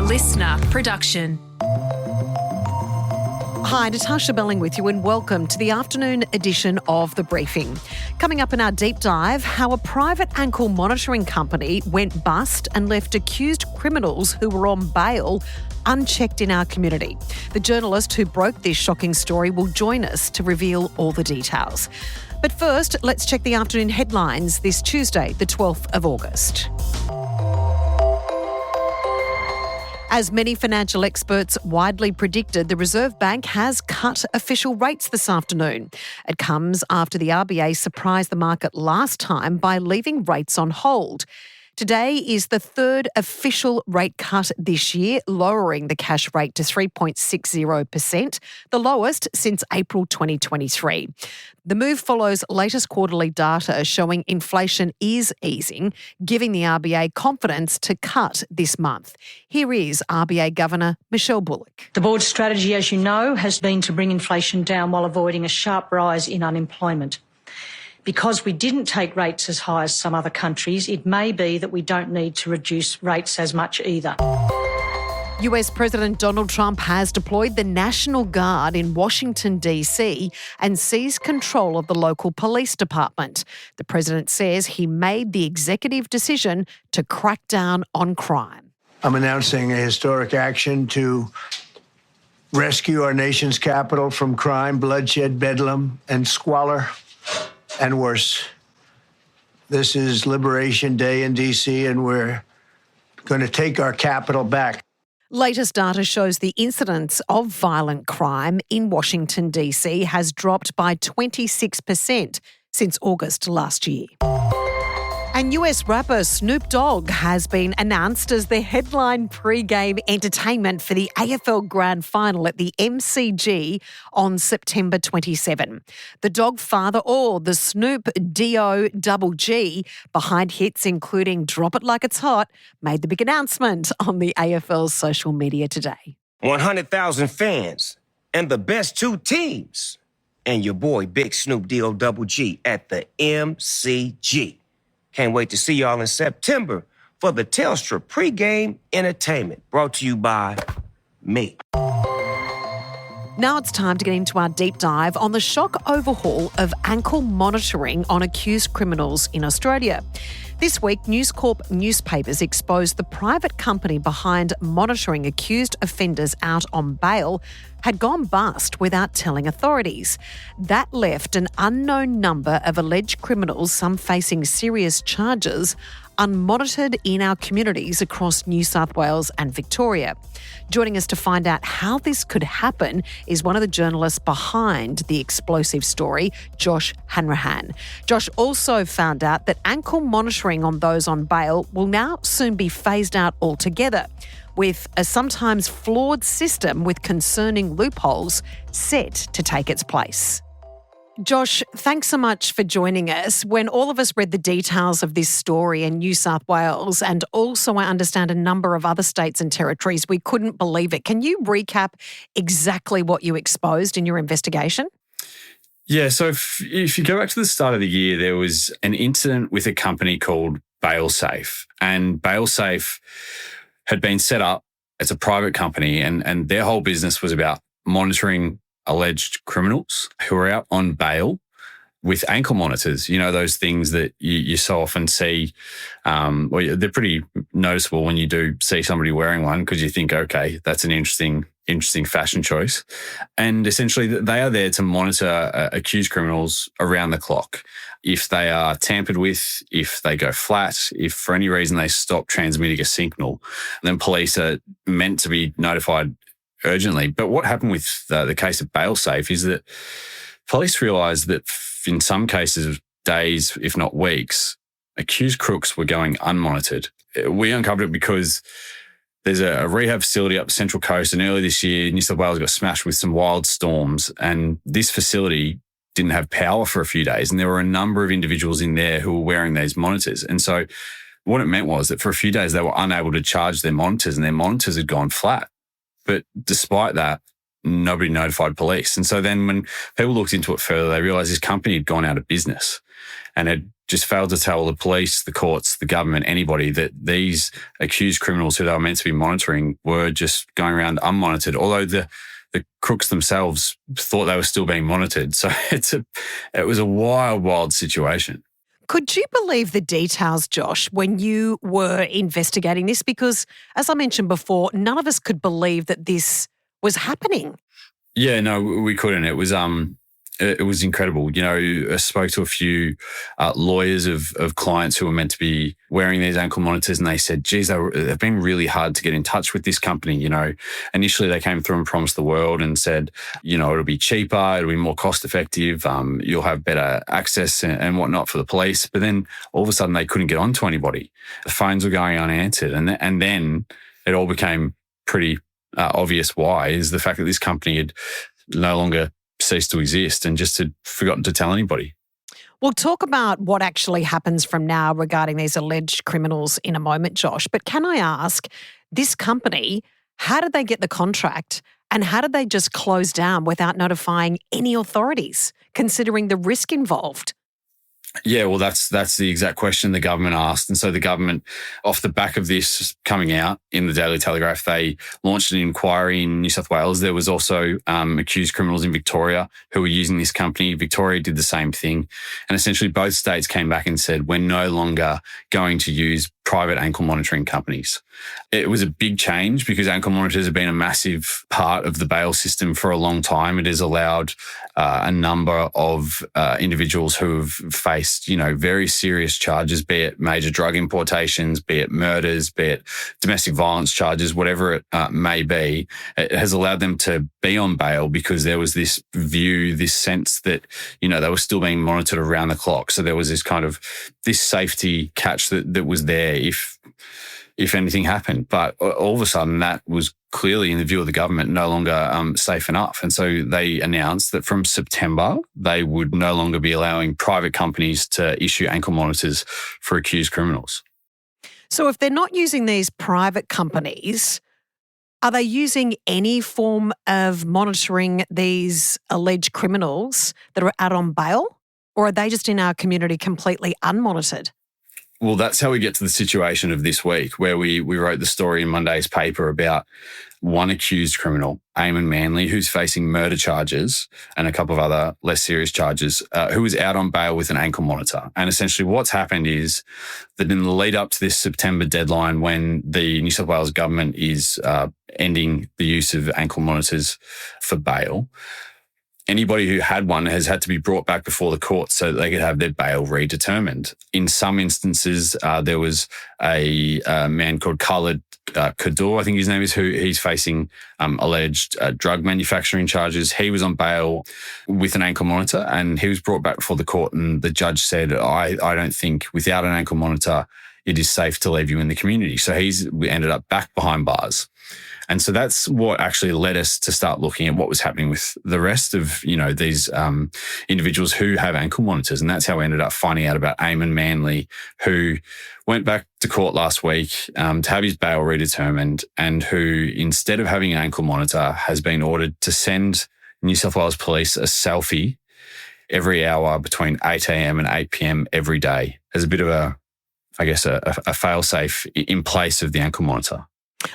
listener production. Hi, Natarsha Belling with you and welcome to the afternoon edition of The Briefing. Coming up in our deep dive, how a private ankle monitoring company went bust and left accused criminals who were on bail unchecked in our community. The journalist who broke this shocking story will join us to reveal all the details. But first, let's check the afternoon headlines this Tuesday, the 12th of August. As many financial experts widely predicted, the Reserve Bank has cut official rates this afternoon. It comes after the RBA surprised the market last time by leaving rates on hold. Today is the third official rate cut this year, lowering the cash rate to 3.60%, the lowest since April 2023. The move follows latest quarterly data showing inflation is easing, giving the RBA confidence to cut this month. Here is RBA Governor Michelle Bullock. The board's strategy, as you know, has been to bring inflation down while avoiding a sharp rise in unemployment. Because we didn't take rates as high as some other countries, it may be that we don't need to reduce rates as much either. US President Donald Trump has deployed the National Guard in Washington, D.C. and seized control of the local police department. The president says he made the executive decision to crack down on crime. I'm announcing a historic action to rescue our nation's capital from crime, bloodshed, bedlam, and squalor. And worse. This is Liberation Day in D.C., and we're going to take our capital back. Latest data shows the incidence of violent crime in Washington, D.C. has dropped by 26% since August last year. And US rapper Snoop Dogg has been announced as the headline pre-game entertainment for the AFL Grand Final at the MCG on September 27. The Dog father, or the Snoop D-O-double-G, behind hits including Drop It Like It's Hot, made the big announcement on the AFL's social media today. 100,000 fans and the best two teams. And your boy, Big Snoop D-O-double-G at the MCG. Can't wait to see y'all in September for the Telstra pregame entertainment, brought to you by me. Now it's time to get into our deep dive on the shock overhaul of ankle monitoring on accused criminals in Australia. This week, News Corp newspapers exposed the private company behind monitoring accused offenders out on bail had gone bust without telling authorities. That left an unknown number of alleged criminals, some facing serious charges, unmonitored in our communities across New South Wales and Victoria. Joining us to find out how this could happen is one of the journalists behind the explosive story, Josh Hanrahan. Josh also found out that ankle monitoring on those on bail will now soon be phased out altogether, with a sometimes flawed system with concerning loopholes set to take its place. Josh, thanks so much for joining us. When all of us read the details of this story in New South Wales, and also I understand a number of other states and territories, we couldn't believe it. Can you recap exactly what you exposed in your investigation? Yeah, so if you go back to the start of the year, there was an incident with a company called BailSafe, and BailSafe had been set up as a private company, and their whole business was about monitoring alleged criminals who are out on bail with ankle monitors. You know, those things that you so often see. Well, they're pretty noticeable when you do see somebody wearing one, because you think, okay, that's an interesting fashion choice. And essentially they are there to monitor accused criminals around the clock. If they are tampered with, if they go flat, if for any reason they stop transmitting a signal, then police are meant to be notified urgently. But what happened with the case of BailSafe is that police realised that in some cases, days, if not weeks, accused crooks were going unmonitored. We uncovered it because there's a rehab facility up the Central Coast, and earlier this year, New South Wales got smashed with some wild storms, and this facility didn't have power for a few days, and there were a number of individuals in there who were wearing these monitors. And so what it meant was that for a few days, they were unable to charge their monitors, and their monitors had gone flat. But despite that, nobody notified police. And so then when people looked into it further, they realised this company had gone out of business and had just failed to tell the police, the courts, the government, anybody that these accused criminals who they were meant to be monitoring were just going around unmonitored, although the crooks themselves thought they were still being monitored. So it was a wild, wild situation. Could you believe the details, Josh, when you were investigating this? Because, as I mentioned before, none of us could believe that this was happening. Yeah, no, we couldn't. It was incredible. You know, I spoke to a few lawyers of clients who were meant to be wearing these ankle monitors, and they said, geez, they've been really hard to get in touch with this company. You know, initially they came through and promised the world and said, you know, it'll be cheaper, it'll be more cost effective, you'll have better access and whatnot for the police. But then all of a sudden they couldn't get on to anybody. The phones were going unanswered. And then it all became pretty obvious why, is the fact that this company had no longer ceased to exist and just had forgotten to tell anybody. We'll talk about what actually happens from now regarding these alleged criminals in a moment, Josh. But can I ask, this company, how did they get the contract and how did they just close down without notifying any authorities, considering the risk involved? Yeah, well, that's the exact question the government asked. And so the government, off the back of this coming out in the Daily Telegraph, they launched an inquiry in New South Wales. There was also accused criminals in Victoria who were using this company. Victoria did the same thing. And essentially both states came back and said, we're no longer going to use private ankle monitoring companies. It was a big change because ankle monitors have been a massive part of the bail system for a long time. It has allowed a number of individuals who have faced, you know, very serious charges, be it major drug importations, be it murders, be it domestic violence charges, whatever it may be. It has allowed them to be on bail because there was this view, this sense that, you know, they were still being monitored around the clock. So there was this kind of this safety catch that was there if anything happened. But all of a sudden that was clearly, in the view of the government, no longer safe enough. And so they announced that from September, they would no longer be allowing private companies to issue ankle monitors for accused criminals. So if they're not using these private companies, are they using any form of monitoring these alleged criminals that are out on bail? Or are they just in our community completely unmonitored? Well, that's how we get to the situation of this week, where we wrote the story in Monday's paper about one accused criminal, Eamon Manley, who's facing murder charges and a couple of other less serious charges, who was out on bail with an ankle monitor. And essentially what's happened is that in the lead up to this September deadline, when the New South Wales government is ending the use of ankle monitors for bail, anybody who had one has had to be brought back before the court so that they could have their bail redetermined. In some instances, there was a man called Khalid Kadur, I think his name is, who he's facing alleged drug manufacturing charges. He was on bail with an ankle monitor and he was brought back before the court, and the judge said, I don't think without an ankle monitor it is safe to leave you in the community. So we ended up back behind bars. And so that's what actually led us to start looking at what was happening with the rest of, you know, these individuals who have ankle monitors. And that's how we ended up finding out about Eamon Manley, who went back to court last week to have his bail redetermined, and who, instead of having an ankle monitor, has been ordered to send New South Wales Police a selfie every hour between 8 a.m. and 8 p.m. every day as a bit of a fail-safe in place of the ankle monitor.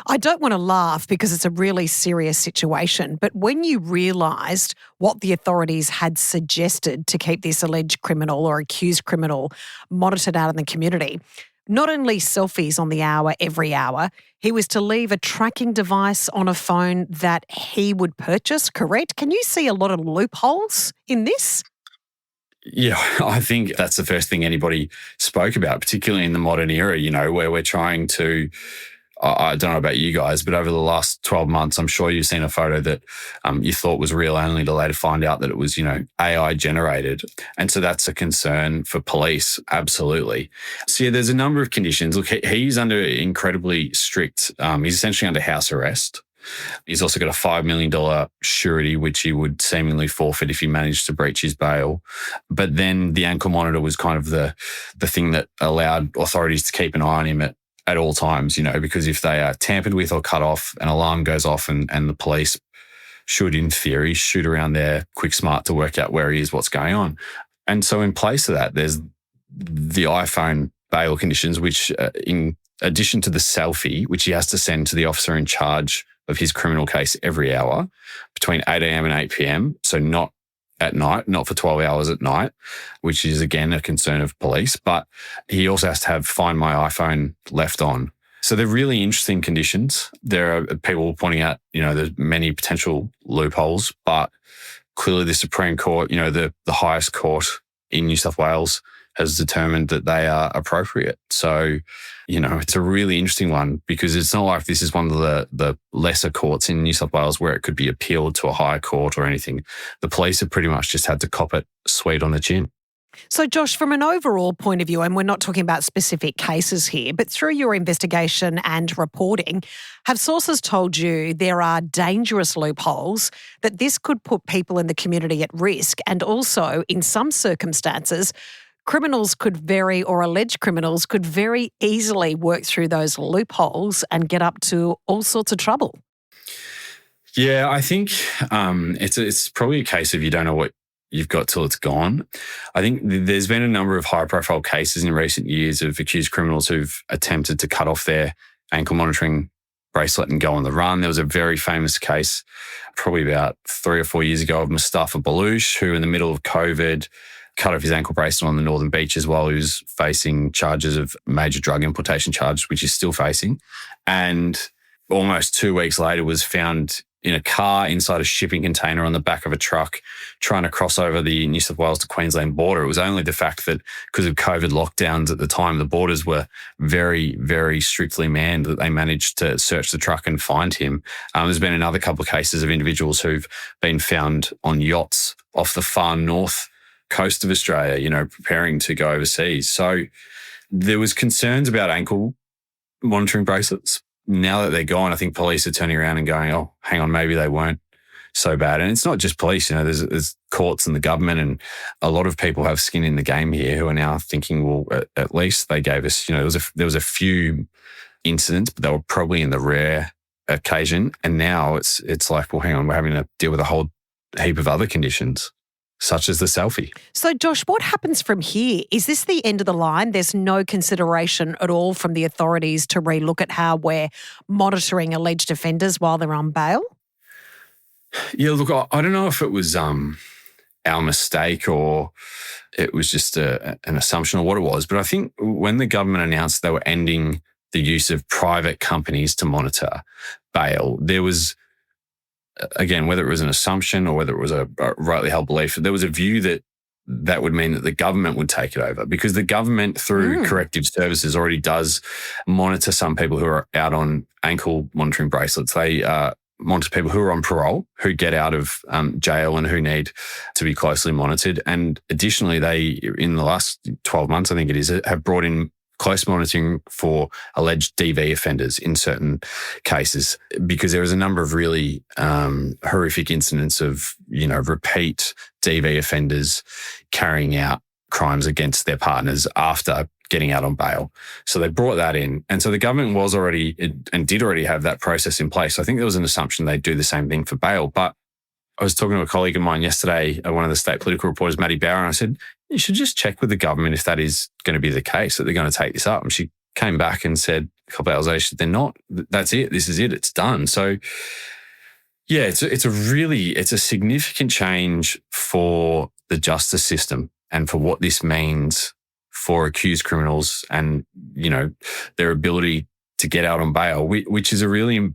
I don't want to laugh because it's a really serious situation, but when you realised what the authorities had suggested to keep this alleged criminal or accused criminal monitored out in the community, not only selfies on the hour every hour, he was to leave a tracking device on a phone that he would purchase, correct? Can you see a lot of loopholes in this? Yeah, I think that's the first thing anybody spoke about, particularly in the modern era, you know, where we're trying to, I don't know about you guys, but over the last 12 months, I'm sure you've seen a photo that you thought was real, only to later find out that it was, you know, AI generated. And so that's a concern for police, absolutely. So yeah, there's a number of conditions. Look, he's under incredibly strict, he's essentially under house arrest. He's also got a $5 million surety, which he would seemingly forfeit if he managed to breach his bail. But then the ankle monitor was kind of the thing that allowed authorities to keep an eye on him at all times, you know, because if they are tampered with or cut off, an alarm goes off and the police should, in theory, shoot around there quick smart to work out where he is, what's going on. And so in place of that, there's the iPhone bail conditions, which in addition to the selfie, which he has to send to the officer in charge of his criminal case every hour between 8 a.m. and 8 p.m, so not at night, not for 12 hours at night, which is, again, a concern of police. But he also has to have Find My iPhone left on. So they're really interesting conditions. There are people pointing out, there's many potential loopholes, but clearly the Supreme Court, the highest court in New South Wales, has determined that they are appropriate. So, it's a really interesting one because it's not like this is one of the lesser courts in New South Wales where it could be appealed to a higher court or anything. The police have pretty much just had to cop it sweet on the chin. So, Josh, from an overall point of view, and we're not talking about specific cases here, but through your investigation and reporting, have sources told you there are dangerous loopholes, that this could put people in the community at risk, and also, in some circumstances, alleged criminals could very easily work through those loopholes and get up to all sorts of trouble? Yeah, I think it's probably a case of you don't know what you've got till it's gone. I think there's been a number of high-profile cases in recent years of accused criminals who've attempted to cut off their ankle monitoring bracelet and go on the run. There was a very famous case probably about 3 or 4 years ago of Mustafa Balouche, who in the middle of COVID cut off his ankle bracelet on the Northern Beaches while he was facing charges of major drug importation charges, which he's still facing. And almost 2 weeks later was found in a car inside a shipping container on the back of a truck trying to cross over the New South Wales to Queensland border. It was only the fact that because of COVID lockdowns at the time, the borders were very, very strictly manned that they managed to search the truck and find him. There's been another couple of cases of individuals who've been found on yachts off the far north coast of Australia, preparing to go overseas. So there was concerns about ankle monitoring bracelets. Now that they're gone, I think police are turning around and going, oh, hang on, maybe they weren't so bad. And it's not just police, there's courts and the government, and a lot of people have skin in the game here who are now thinking, well, at least they gave us, there was a few incidents, but they were probably in the rare occasion. And now it's like, well, hang on, we're having to deal with a whole heap of other conditions, such as the selfie. So, Josh, what happens from here? Is this the end of the line? There's no consideration at all from the authorities to relook at how we're monitoring alleged offenders while they're on bail? Yeah, look, I don't know if it was our mistake or it was just an assumption or what it was, but I think when the government announced they were ending the use of private companies to monitor bail, there was, again, whether it was an assumption or whether it was a rightly held belief, there was a view that would mean that the government would take it over because the government, through corrective services, already does monitor some people who are out on ankle monitoring bracelets. They monitor people who are on parole, who get out of jail and who need to be closely monitored. And additionally, they, in the last 12 months, I think it is, have brought in close monitoring for alleged DV offenders in certain cases, because there is a number of really horrific incidents of, repeat DV offenders carrying out crimes against their partners after getting out on bail. So they brought that in. And so the government was already and did already have that process in place. So I think there was an assumption they'd do the same thing for bail. But I was talking to a colleague of mine yesterday, one of the state political reporters, Maddie Bauer, and I said, you should just check with the government if that is going to be the case, that they're going to take this up. And she came back and said a couple of hours later, they're not. That's it. This is it. It's done. So yeah, it's a significant change for the justice system and for what this means for accused criminals and, their ability to get out on bail, which is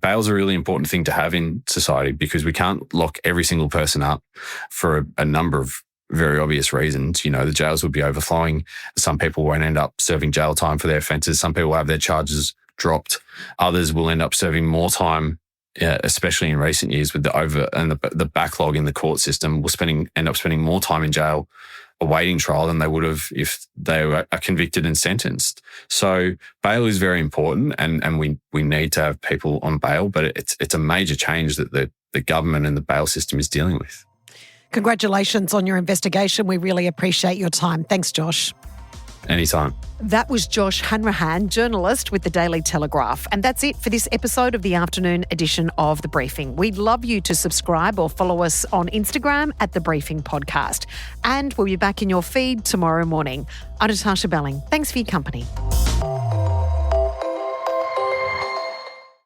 bail's a really important thing to have in society, because we can't lock every single person up for a number of very obvious reasons. The jails would be overflowing. Some people won't end up serving jail time for their offences. Some people will have their charges dropped. Others will end up serving more time, especially in recent years with the backlog in the court system. Will end up spending more time in jail awaiting trial than they would have if they were convicted and sentenced. So bail is very important, and we need to have people on bail, but it's a major change that the government and the bail system is dealing with. Congratulations on your investigation. We really appreciate your time. Thanks, Josh. Anytime. That was Josh Hanrahan, journalist with the Daily Telegraph. And that's it for this episode of the afternoon edition of The Briefing. We'd love you to subscribe or follow us on Instagram at The Briefing Podcast. And we'll be back in your feed tomorrow morning. I'm Natarsha Belling. Thanks for your company.